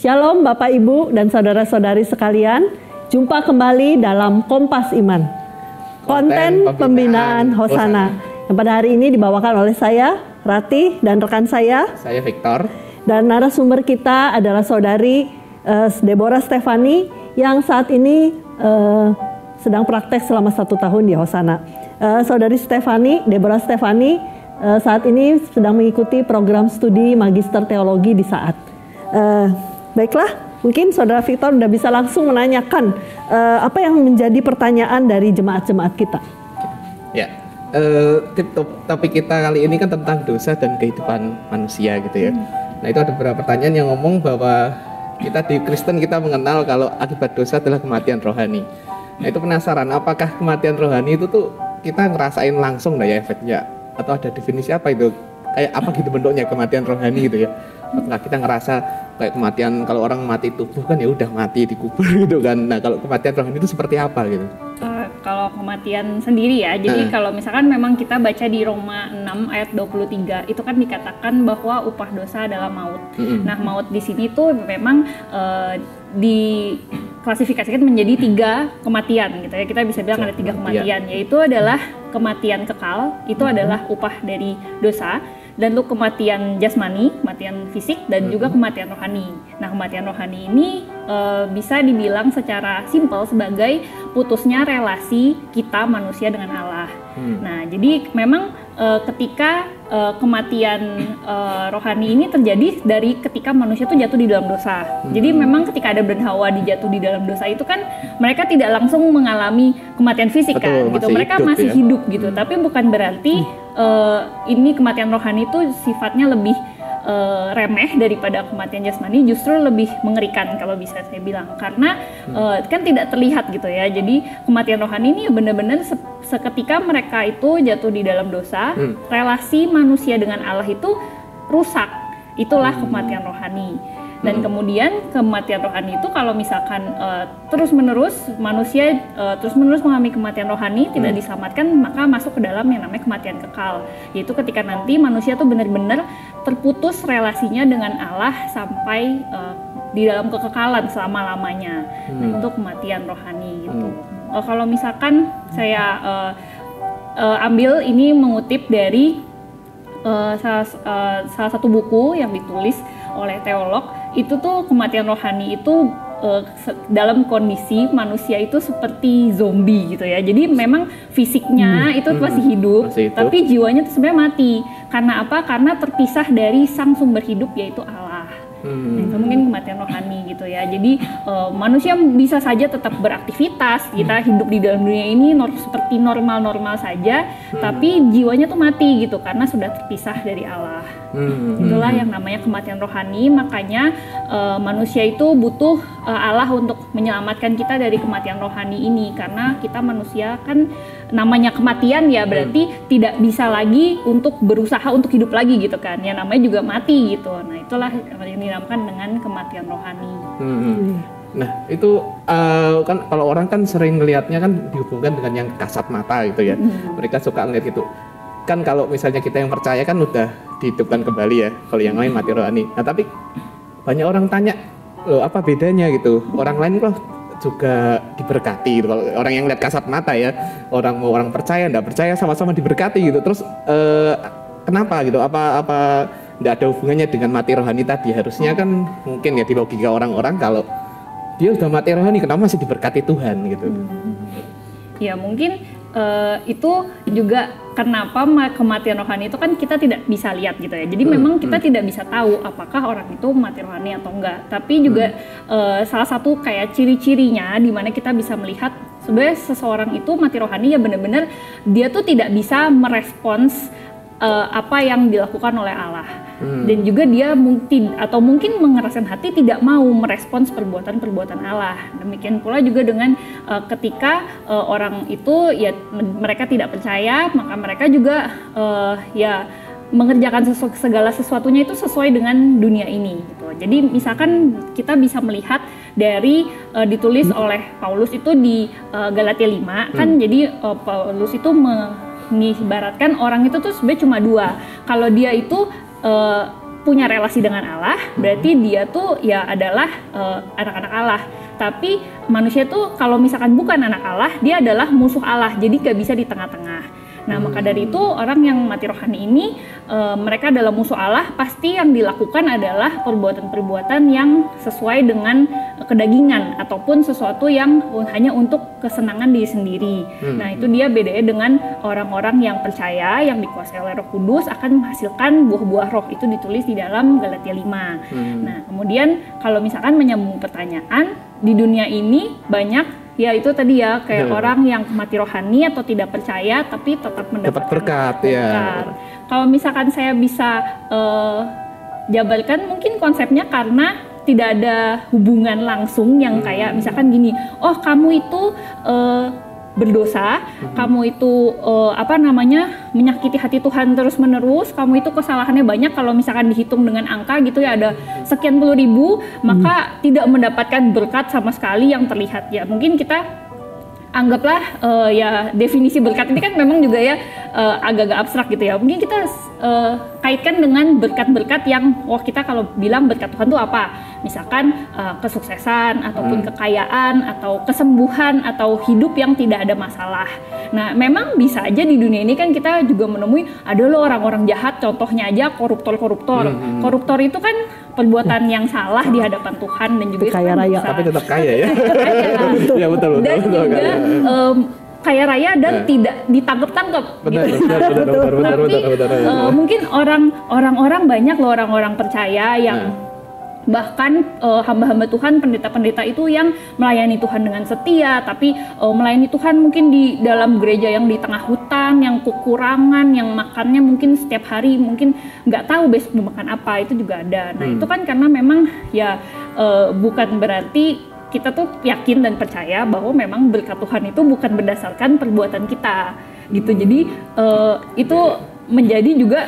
Shalom Bapak Ibu dan saudara-saudari sekalian, jumpa kembali dalam Kompas Iman, konten pembinaan Hosana, yang pada hari ini dibawakan oleh saya, Rati, dan rekan saya Victor. Dan narasumber kita adalah saudari Deborah Stefani yang saat ini sedang praktek selama 1 tahun di Hosana. Saudari Deborah Stefani saat ini sedang mengikuti program studi Magister Teologi di Saat. Baiklah, mungkin Saudara Victor sudah bisa langsung menanyakan apa yang menjadi pertanyaan dari jemaat-jemaat kita. Ya, topik kita kali ini kan tentang dosa dan kehidupan manusia gitu ya. Nah, itu ada beberapa pertanyaan yang ngomong bahwa kita di Kristen kita mengenal kalau akibat dosa adalah kematian rohani. Nah, itu penasaran apakah kematian rohani itu tuh kita ngerasain langsung ya efeknya, atau ada definisi apa itu? Kayak apa gitu bentuknya kematian rohani gitu ya? Apakah kita ngerasa kayak kematian kalau orang mati tubuh kan ya udah mati dikubur gitu kan? Nah, kalau kematian rohani itu seperti apa gitu? Kalau kematian sendiri ya, jadi kalau misalkan memang kita baca di Roma 6 ayat 23 itu kan dikatakan bahwa upah dosa adalah maut. Nah, maut di sini tuh memang diklasifikasikan menjadi 3 kematian gitu ya. Kita bisa bilang ada 3 kematian, yaitu adalah kematian kekal, itu adalah upah dari dosa. Dan lu kematian jasmani, kematian fisik, dan juga kematian rohani. Nah, kematian rohani ini bisa dibilang secara simpel sebagai putusnya relasi kita manusia dengan Allah. Nah, jadi memang ketika kematian rohani ini terjadi dari ketika manusia itu jatuh di dalam dosa. Jadi memang ketika Adam dan Hawa dijatuh di dalam dosa itu kan mereka tidak langsung mengalami kematian fisik. Betul, kan gitu. Mereka masih hidup gitu. Tapi bukan berarti ini kematian rohani itu sifatnya lebih remeh daripada kematian jasmani, justru lebih mengerikan kalau bisa saya bilang, karena kan tidak terlihat gitu ya. Jadi kematian rohani ini benar-benar seketika mereka itu jatuh di dalam dosa, relasi manusia dengan Allah itu rusak. Itulah kematian rohani. Dan kemudian kematian rohani itu kalau misalkan terus-menerus manusia terus-menerus mengalami kematian rohani, tidak diselamatkan, maka masuk ke dalam yang namanya kematian kekal, yaitu ketika nanti manusia tuh benar-benar terputus relasinya dengan Allah sampai di dalam kekekalan selama-lamanya. Nah, itu kematian rohani gitu. Kalau misalkan saya ambil ini mengutip dari salah satu buku yang ditulis oleh teolog, itu tuh kematian rohani itu dalam kondisi manusia itu seperti zombie gitu ya. Jadi memang fisiknya itu masih hidup, tapi jiwanya tuh sebenarnya mati. Karena apa? Karena terpisah dari sang sumber hidup, yaitu Allah. Nah, itu mungkin kematian rohani gitu ya. Jadi manusia bisa saja tetap beraktivitas, kita hidup di dalam dunia ini seperti normal-normal saja, tapi jiwanya tuh mati gitu karena sudah terpisah dari Allah. Itulah yang namanya kematian rohani. Makanya manusia itu butuh Allah untuk menyelamatkan kita dari kematian rohani ini, karena kita manusia kan namanya kematian ya, berarti tidak bisa lagi untuk berusaha untuk hidup lagi gitu kan. Ya namanya juga mati gitu. Nah, itulah yang dinamakan dengan kematian rohani. Nah, itu kan kalau orang kan sering ngelihatnya kan dihubungkan dengan yang kasat mata gitu ya. Mereka suka ngelihat gitu. Kan kalau misalnya kita yang percaya kan udah dihidupkan kembali ya, kalau yang lain mati rohani. Nah, tapi banyak orang tanya, loh apa bedanya gitu? Orang lain kok juga diberkati gitu. Kalau orang yang lihat kasat mata ya, orang percaya enggak percaya sama-sama diberkati gitu. Terus kenapa gitu? Apa enggak ada hubungannya dengan mati rohani tadi? Harusnya kan mungkin ya di logika orang-orang kalau dia udah mati rohani kenapa masih diberkati Tuhan gitu. Ya mungkin itu juga kenapa kematian rohani itu kan kita tidak bisa lihat gitu ya. Jadi memang kita tidak bisa tahu apakah orang itu mati rohani atau enggak. Tapi juga salah satu kayak ciri-cirinya di mana kita bisa melihat sebenarnya seseorang itu mati rohani ya benar-benar dia tuh tidak bisa merespons apa yang dilakukan oleh Allah. Dan juga dia mungkin mengerasakan hati tidak mau merespons perbuatan-perbuatan Allah. Demikian pula juga dengan ketika orang itu ya mereka tidak percaya, maka mereka juga ya mengerjakan segala sesuatunya itu sesuai dengan dunia ini gitu. Jadi misalkan kita bisa melihat dari ditulis oleh Paulus itu di Galatia 5 kan, jadi Paulus itu mengibaratkan orang itu tuh sebenarnya cuma 2. Kalau dia itu punya relasi dengan Allah, berarti dia tuh ya adalah anak-anak Allah. Tapi manusia tuh kalau misalkan bukan anak Allah, dia adalah musuh Allah, jadi gak bisa di tengah-tengah. Nah, maka dari itu orang yang mati rohani ini, mereka adalah musuh Allah, pasti yang dilakukan adalah perbuatan-perbuatan yang sesuai dengan kedagingan ataupun sesuatu yang hanya untuk kesenangan diri sendiri. Nah, itu dia bedanya dengan orang-orang yang percaya, yang dikuasai oleh Roh Kudus akan menghasilkan buah-buah roh. Itu ditulis di dalam Galatia 5. Nah, kemudian kalau misalkan menyambung pertanyaan, di dunia ini banyak ya itu tadi ya kayak orang yang mati rohani atau tidak percaya tapi tetap mendapatkan berkat. Ya. Kalau misalkan saya bisa jabarkan mungkin konsepnya karena tidak ada hubungan langsung yang kayak misalkan gini, oh kamu itu berdosa, kamu itu menyakiti hati Tuhan terus menerus, kamu itu kesalahannya banyak, kalau misalkan dihitung dengan angka gitu ya ada sekian puluh ribu, maka tidak mendapatkan berkat sama sekali yang terlihat. Ya mungkin kita anggaplah ya definisi berkat ini kan memang juga ya agak-agak abstrak gitu ya. Mungkin kita kaitkan dengan berkat-berkat yang kita kalau bilang berkat Tuhan itu apa? Misalkan kesuksesan ataupun kekayaan atau kesembuhan atau hidup yang tidak ada masalah. Nah, memang bisa aja di dunia ini kan kita juga menemui ada loh orang-orang jahat, contohnya aja koruptor. Koruptor itu kan perbuatan yang salah di hadapan Tuhan dan juga kaya raya, tapi tetap kaya ya. Ya betul. Dan juga kaya raya dan tidak ditangkap-tangkap. Benar. Mungkin orang-orang banyak loh orang-orang percaya yang bahkan hamba-hamba Tuhan, pendeta-pendeta itu yang melayani Tuhan dengan setia, tapi melayani Tuhan mungkin di dalam gereja yang di tengah hutan, yang kekurangan, yang makannya mungkin setiap hari mungkin nggak tahu besok mau makan apa, itu juga ada. Nah itu kan karena memang ya bukan berarti kita tuh yakin dan percaya bahwa memang berkat Tuhan itu bukan berdasarkan perbuatan kita gitu. Jadi itu menjadi juga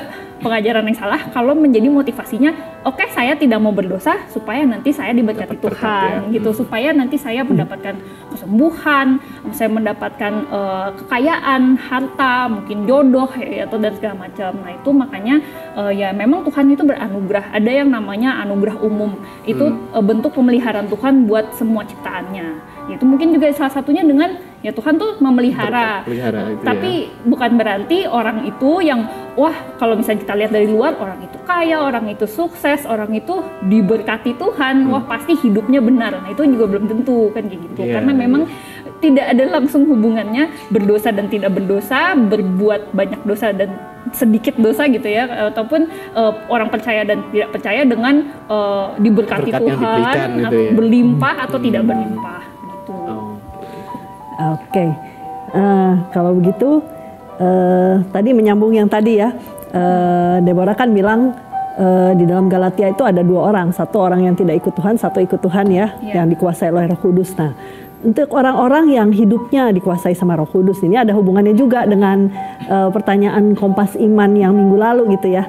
pengajaran yang salah kalau menjadi motivasinya oke, saya tidak mau berdosa supaya nanti saya diberkati Tuhan gitu, supaya nanti saya mendapatkan kesembuhan, saya mendapatkan kekayaan, harta, mungkin jodoh ya, atau dan segala macam. Nah itu makanya ya memang Tuhan itu beranugerah, ada yang namanya anugerah umum, itu bentuk pemeliharaan Tuhan buat semua ciptaannya. Itu mungkin juga salah satunya dengan ya Tuhan tuh memelihara. Tapi bukan berarti orang itu yang wah kalau misalnya kita lihat dari luar orang itu kaya, orang itu sukses, orang itu diberkati Tuhan, wah pasti hidupnya benar. Nah itu juga belum tentu kan kayak gitu. Karena memang tidak ada langsung hubungannya berdosa dan tidak berdosa, berbuat banyak dosa dan sedikit dosa gitu ya, ataupun orang percaya dan tidak percaya dengan diberkati berkat Tuhan gitu atau ya. berlimpah atau tidak berlimpah gitu. Oke. Kalau begitu tadi menyambung yang tadi ya, Deborah kan bilang di dalam Galatia itu ada dua orang, satu orang yang tidak ikut Tuhan, satu ikut Tuhan ya, yang dikuasai oleh Roh Kudus. Nah, untuk orang-orang yang hidupnya dikuasai sama Roh Kudus ini ada hubungannya juga dengan pertanyaan Kompas Iman yang minggu lalu gitu ya.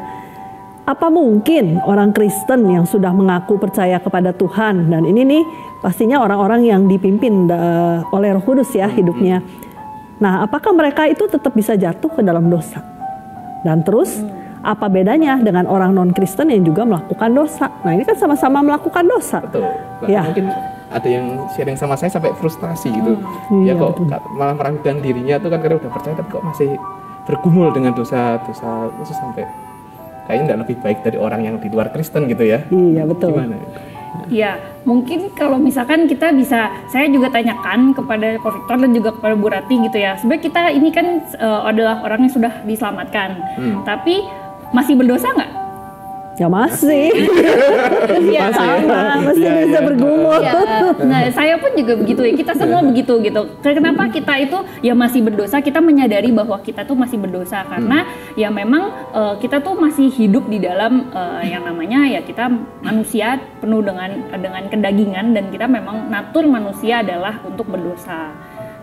Apa mungkin orang Kristen yang sudah mengaku percaya kepada Tuhan, dan ini nih pastinya orang-orang yang dipimpin oleh Roh Kudus ya hidupnya. Nah, apakah mereka itu tetap bisa jatuh ke dalam dosa? Dan terus apa bedanya dengan orang non-Kristen yang juga melakukan dosa? Nah, ini kan sama-sama melakukan dosa. Betul. Ya. Mungkin ada yang sharing sama saya sampai frustasi gitu. Iya, Ya kok betul. malah meragukan dirinya tuh kan karena udah percaya tapi kok masih bergumul dengan dosa-dosa itu sampai kayaknya nggak lebih baik dari orang yang di luar Kristen gitu ya. Iya, betul. Gimana? Ya, mungkin kalau misalkan kita bisa, saya juga tanyakan kepada Ko Victor dan juga kepada Bu Rati gitu ya. Sebenarnya kita ini kan adalah orang yang sudah diselamatkan, tapi masih berdosa nggak? Ya masih. Ya, Sama, masih Iya, bisa iya. bergumul. Ya, nah saya pun juga begitu ya, kita semua begitu gitu. Kenapa kita itu ya masih berdosa, kita menyadari bahwa kita tuh masih berdosa karena ya memang kita tuh masih hidup di dalam yang namanya ya kita manusia penuh dengan kedagingan, dan kita memang natur manusia adalah untuk berdosa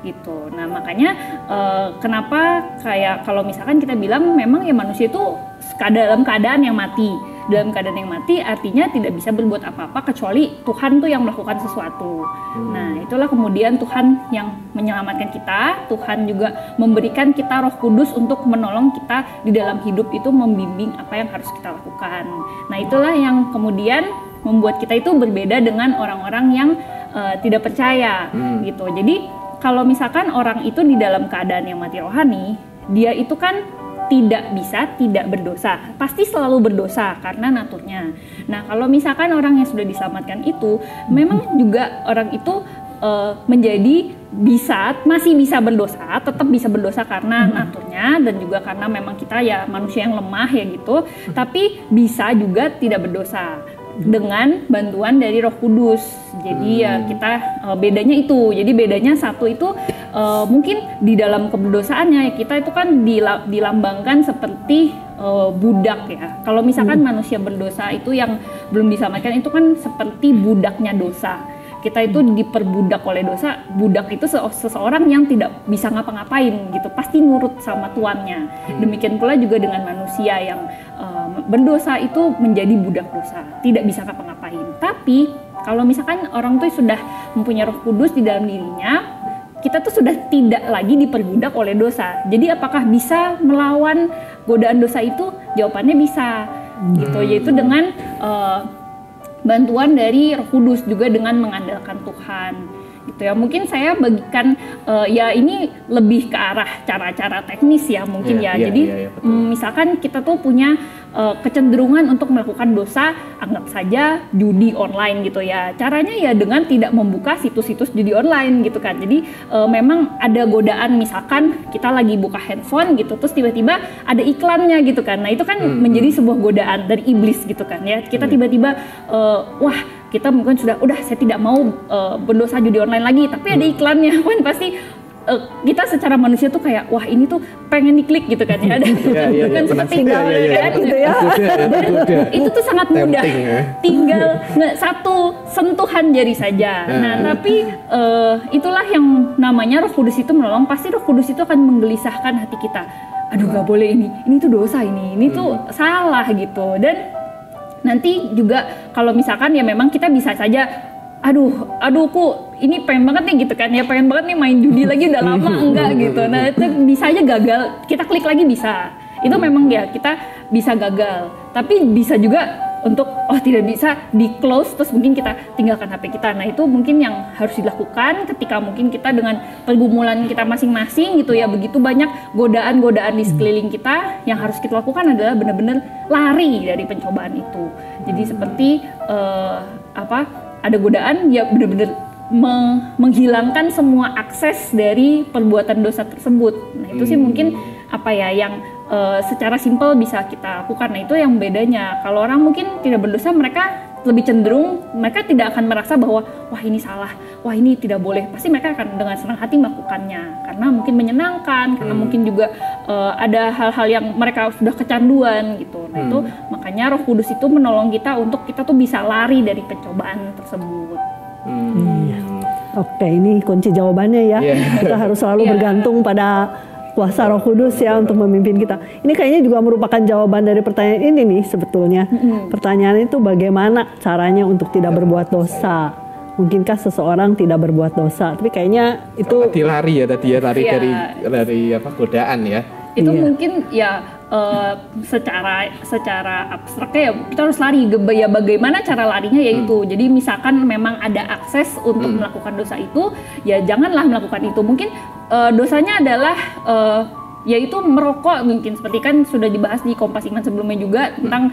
gitu. Nah makanya kenapa kayak kalau misalkan kita bilang memang ya manusia itu dalam keadaan yang mati. dalam keadaan yang mati artinya tidak bisa berbuat apa-apa kecuali Tuhan tuh yang melakukan sesuatu. Nah, itulah kemudian Tuhan yang menyelamatkan kita, Tuhan juga memberikan kita Roh Kudus untuk menolong kita di dalam hidup itu, membimbing apa yang harus kita lakukan. Nah, itulah yang kemudian membuat kita itu berbeda dengan orang-orang yang tidak percaya gitu. Jadi kalau misalkan orang itu di dalam keadaan yang mati rohani, dia itu kan tidak bisa tidak berdosa, pasti selalu berdosa karena naturnya. Nah, kalau misalkan orang yang sudah diselamatkan itu memang juga orang itu menjadi masih bisa berdosa, tetap bisa berdosa karena naturnya dan juga karena memang kita ya manusia yang lemah ya gitu, tapi bisa juga tidak berdosa dengan bantuan dari Roh Kudus. Jadi ya kita bedanya itu. Jadi bedanya satu itu mungkin di dalam keberdosaannya kita itu kan dilambangkan seperti budak ya. Kalau misalkan manusia berdosa itu yang belum diselamatkan itu kan seperti budaknya dosa. Kita itu diperbudak oleh dosa. Budak itu seseorang yang tidak bisa ngapa-ngapain gitu, pasti nurut sama tuannya. Demikian pula juga dengan manusia yang berdosa itu menjadi budak dosa, tidak bisa ngapa-ngapain. Tapi kalau misalkan orang itu sudah mempunyai Roh Kudus di dalam dirinya, kita tuh sudah tidak lagi diperbudak oleh dosa. Jadi apakah bisa melawan godaan dosa itu? Jawabannya bisa gitu, yaitu dengan bantuan dari Roh Kudus, juga dengan mengandalkan Tuhan gitu ya. Mungkin saya bagikan ya ini lebih ke arah cara-cara teknis ya mungkin Jadi misalkan kita tuh punya kecenderungan untuk melakukan dosa, anggap saja judi online gitu ya. Caranya ya dengan tidak membuka situs-situs judi online gitu kan. Jadi memang ada godaan, misalkan kita lagi buka handphone gitu, terus tiba-tiba ada iklannya gitu kan. Nah itu kan menjadi sebuah godaan dari iblis gitu kan ya. Kita tiba-tiba wah, kita mungkin udah saya tidak mau berdosa judi online lagi, tapi ada iklannya kan pasti kita secara manusia tuh kayak wah ini tuh pengen diklik gitu kan ya, ada kan seperti gitu ya. Itu tuh sangat mudah, tinggal satu sentuhan jari saja. Nah tapi itulah yang namanya Roh Kudus itu menolong. Pasti Roh Kudus itu akan menggelisahkan hati kita. Aduh gak boleh ini tuh dosa, ini tuh salah gitu. Dan nanti juga kalau misalkan ya memang kita bisa saja aduh ini pengen banget nih gitu kan ya, pengen banget nih main judi lagi udah lama enggak gitu. Nah itu bisa aja gagal, kita klik lagi bisa, itu memang ya kita bisa gagal. Tapi bisa juga untuk tidak bisa di close, terus mungkin kita tinggalkan HP kita. Nah itu mungkin yang harus dilakukan ketika mungkin kita dengan pergumulan kita masing-masing gitu ya. Begitu banyak godaan-godaan di sekeliling kita, yang harus kita lakukan adalah benar-benar lari dari pencobaan itu. Jadi seperti ada godaan ya benar-benar menghilangkan semua akses dari perbuatan dosa tersebut. Nah itu sih mungkin yang secara simpel bisa kita lakukan. Nah itu yang bedanya. Kalau orang mungkin tidak berdosa, mereka lebih cenderung, mereka tidak akan merasa bahwa wah ini salah, wah ini tidak boleh. Pasti mereka akan dengan senang hati melakukannya karena mungkin menyenangkan, karena mungkin juga ada hal-hal yang mereka sudah kecanduan gitu. Nah itu makanya Roh Kudus itu menolong kita untuk kita tuh bisa lari dari pencobaan tersebut. Oke, ini kunci jawabannya ya. Kita harus selalu bergantung pada kuasa Roh Kudus ya untuk memimpin kita. Ini kayaknya juga merupakan jawaban dari pertanyaan ini nih sebetulnya. Pertanyaan itu bagaimana caranya untuk tidak berbuat dosa? Mungkinkah seseorang tidak berbuat dosa? Tapi kayaknya itu lari dari godaan ya. Itu mungkin ya secara abstraknya ya kita harus lari. Ya bagaimana cara larinya yaitu jadi misalkan memang ada akses untuk melakukan dosa itu, ya janganlah melakukan itu. Mungkin dosanya adalah yaitu merokok, mungkin seperti kan sudah dibahas di Kompas Iman sebelumnya juga tentang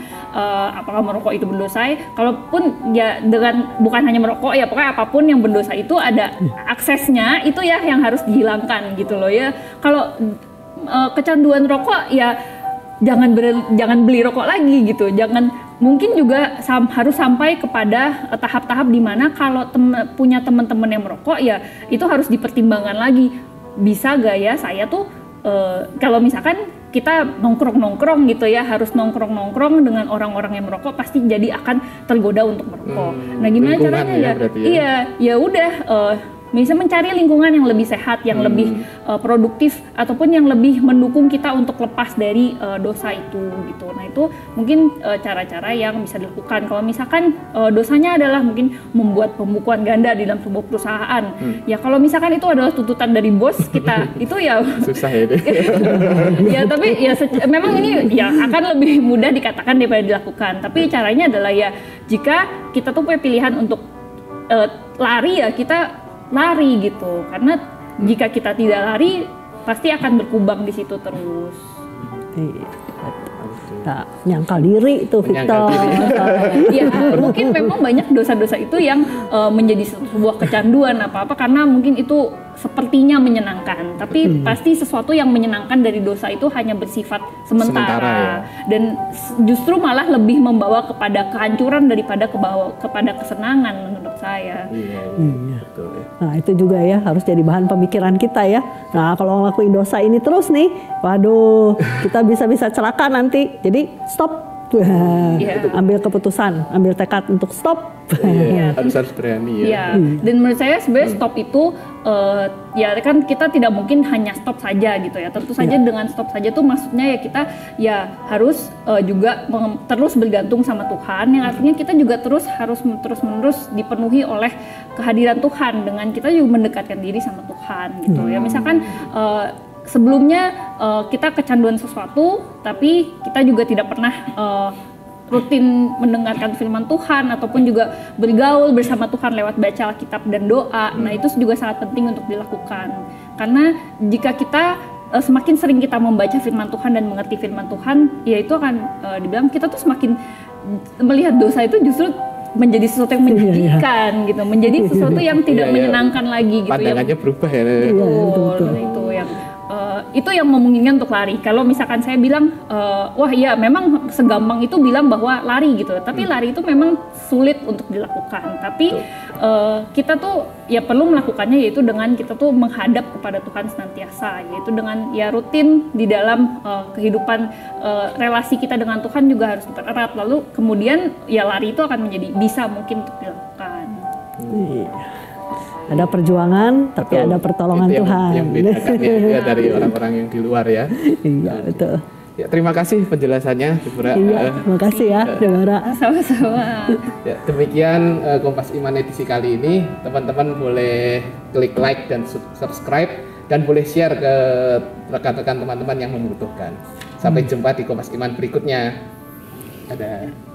apakah merokok itu berdosa. Kalaupun ya dengan bukan hanya merokok ya, pokoknya apapun yang berdosa itu ada aksesnya, itu ya yang harus dihilangkan gitu loh ya. Kalau kecanduan rokok ya jangan beli rokok lagi gitu. Jangan, mungkin juga harus sampai kepada tahap-tahap di mana kalau punya teman-teman yang merokok ya itu harus dipertimbangkan lagi. Bisa gak ya saya tuh kalau misalkan kita nongkrong gitu ya, harus nongkrong dengan orang-orang yang merokok, pasti jadi akan tergoda untuk merokok. Nah gimana caranya ya? Iya, ya udah bisa mencari lingkungan yang lebih sehat, yang lebih produktif, ataupun yang lebih mendukung kita untuk lepas dari dosa itu gitu. Nah itu mungkin cara-cara yang bisa dilakukan. Kalau misalkan dosanya adalah mungkin membuat pembukuan ganda di dalam sebuah perusahaan, ya kalau misalkan itu adalah tuntutan dari bos kita, itu ya susah ya deh. ya tapi ya memang ini ya akan lebih mudah dikatakan daripada dilakukan. Tapi caranya adalah ya jika kita tuh punya pilihan untuk lari, ya kita lari gitu, karena jika kita tidak lari pasti akan berkubang di situ terus. Tak nyangkal diri itu Victor. Ya mungkin memang banyak dosa-dosa itu yang menjadi sebuah kecanduan apa-apa karena mungkin itu sepertinya menyenangkan, tapi pasti sesuatu yang menyenangkan dari dosa itu hanya bersifat sementara ya. Dan justru malah lebih membawa kepada kehancuran daripada kepada kesenangan menurut saya. Iya. Betul ya. Nah itu juga ya harus jadi bahan pemikiran kita ya. Nah kalau ngelakuin dosa ini terus nih, waduh kita bisa celaka nanti. Jadi stop. Ambil keputusan, ambil tekad untuk stop. Harus berani ya. Dan menurut saya sebenarnya stop itu ya kan kita tidak mungkin hanya stop saja gitu ya. Tentu saja dengan stop saja tuh maksudnya ya kita ya harus juga terus bergantung sama Tuhan, yang artinya kita juga harus terus-menerus dipenuhi oleh kehadiran Tuhan dengan kita juga mendekatkan diri sama Tuhan gitu ya. Misalkan sebelumnya kita kecanduan sesuatu, tapi kita juga tidak pernah rutin mendengarkan firman Tuhan ataupun juga bergaul bersama Tuhan lewat baca Alkitab dan doa. Nah itu juga sangat penting untuk dilakukan, karena jika kita semakin sering kita membaca firman Tuhan dan mengerti firman Tuhan, ya itu akan dibilang kita tuh semakin melihat dosa itu justru menjadi sesuatu yang menyedihkan gitu, menjadi sesuatu yang tidak menyenangkan lagi gitu. Pandangannya berubah ya. Betul. Itu yang memungkinkan untuk lari. Kalau misalkan saya bilang, wah ya memang segampang itu bilang bahwa lari gitu, tapi lari itu memang sulit untuk dilakukan. Tapi kita tuh ya perlu melakukannya, yaitu dengan kita tuh menghadap kepada Tuhan senantiasa, yaitu dengan ya rutin di dalam kehidupan relasi kita dengan Tuhan juga harus erat. Lalu kemudian ya lari itu akan menjadi bisa mungkin untuk dilakukan. Ada perjuangan, tapi ada pertolongan Tuhan. Yang bedakan ya dari orang-orang yang di luar ya. Iya betul. Ya, terima kasih penjelasannya, Deborah. Iya, terima kasih ya, Deborah. Sama-sama. Ya, demikian Kompas Iman edisi kali ini. Teman-teman boleh klik like dan subscribe dan boleh share ke rekan-rekan teman-teman yang membutuhkan. Sampai jumpa di Kompas Iman berikutnya. Dadah.